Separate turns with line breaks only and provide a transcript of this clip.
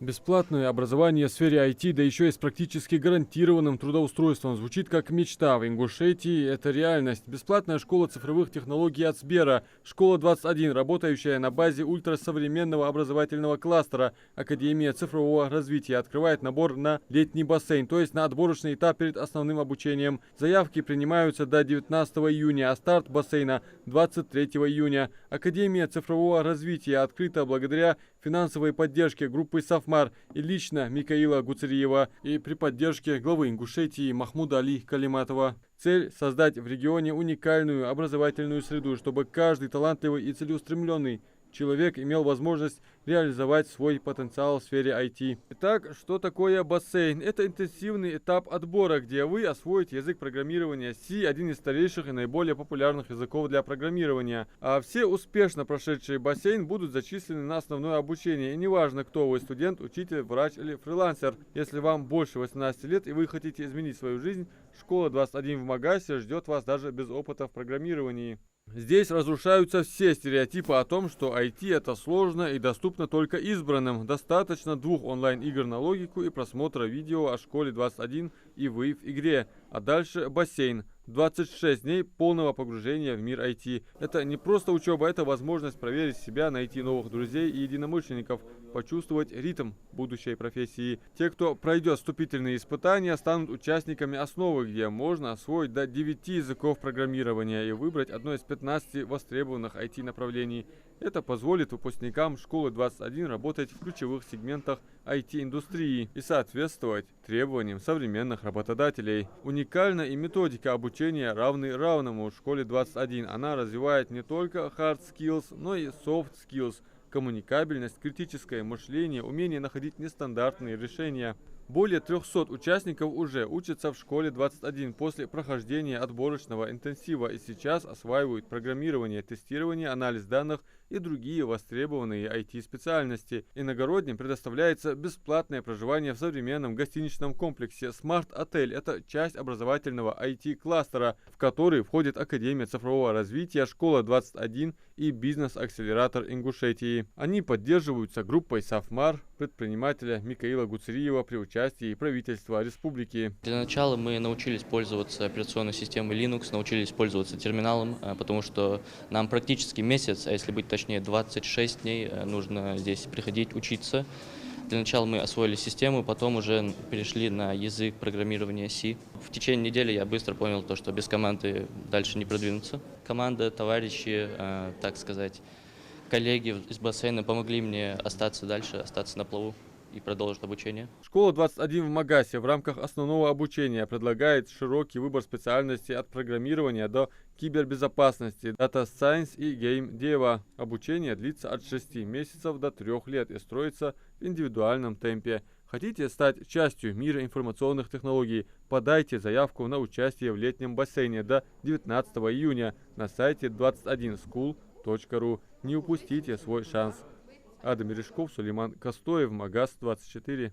Бесплатное образование в сфере IT, да еще и с практически гарантированным трудоустройством, звучит как мечта. В Ингушетии это реальность. Бесплатная школа цифровых технологий от Сбера, школа 21, работающая на базе ультрасовременного образовательного кластера. Академия цифрового развития открывает набор на летний бассейн, то есть на отборочный этап перед основным обучением. Заявки принимаются до 19 июня, а старт бассейна 23 июня. Академия цифрового развития открыта благодаря финансовой поддержке группы «Сафмар» и лично Микаила Гуцериева и при поддержке главы Ингушетии Махмуда Али Калиматова. Цель – создать в регионе уникальную образовательную среду, чтобы каждый талантливый и целеустремленный человек имел возможность реализовать свой потенциал в сфере IT. Итак, что такое бассейн? Это интенсивный этап отбора, где вы освоите язык программирования C, один из старейших и наиболее популярных языков для программирования. А все успешно прошедшие бассейн будут зачислены на основное обучение. И неважно, кто вы, студент, учитель, врач или фрилансер. Если вам больше 18 лет и вы хотите изменить свою жизнь, школа 21 в Магасе ждет вас даже без опыта в программировании. Здесь разрушаются все стереотипы о том, что IT это сложно и доступно только избранным. Достаточно 2 онлайн-игр на логику и просмотра видео о школе 21 и вы в игре. А дальше бассейн. 26 дней полного погружения в мир IT. Это не просто учеба, это возможность проверить себя, найти новых друзей и единомышленников, почувствовать ритм будущей профессии. Те, кто пройдет вступительные испытания, станут участниками основы, где можно освоить до 9 языков программирования и выбрать одно из 15 востребованных IT-направлений. Это позволит выпускникам школы 21 работать в ключевых сегментах IT-индустрии и соответствовать требованиям современных работодателей. Уникальна и методика обучения равный равному в школе 21. Она развивает не только hard skills, но и soft skills, коммуникабельность, критическое мышление, умение находить нестандартные решения. Более 300 участников уже учатся в школе 21 после прохождения отборочного интенсива и сейчас осваивают программирование, тестирование, анализ данных и другие востребованные IT-специальности. Иногородним предоставляется бесплатное проживание в современном гостиничном комплексе Smart Отель. Это часть образовательного IT-кластера, в который входит Академия цифрового развития, школа 21 и бизнес-акселератор Ингушетии. Они поддерживаются группой Сафмар, предпринимателя Микаила Гуцериева при участии правительства республики.
Для начала мы научились пользоваться операционной системой Linux, научились пользоваться терминалом, потому что нам практически месяц, а если быть точнее 26 дней, нужно здесь приходить учиться. Для начала мы освоили систему, потом уже перешли на язык программирования C. В течение недели я быстро понял то, что без команды дальше не продвинуться. Команда, товарищи, так сказать, коллеги из бассейна помогли мне остаться дальше, остаться на плаву и продолжить обучение.
Школа 21 в Магасе в рамках основного обучения предлагает широкий выбор специальностей от программирования до кибербезопасности, Data Science и Game Dev. Обучение длится от 6 месяцев до 3 лет и строится в индивидуальном темпе. Хотите стать частью мира информационных технологий? Подайте заявку на участие в летнем бассейне до 19 июня на сайте 21school.ru. Не упустите свой шанс. Адам Мережков, Сулейман Костоев, Магас 24.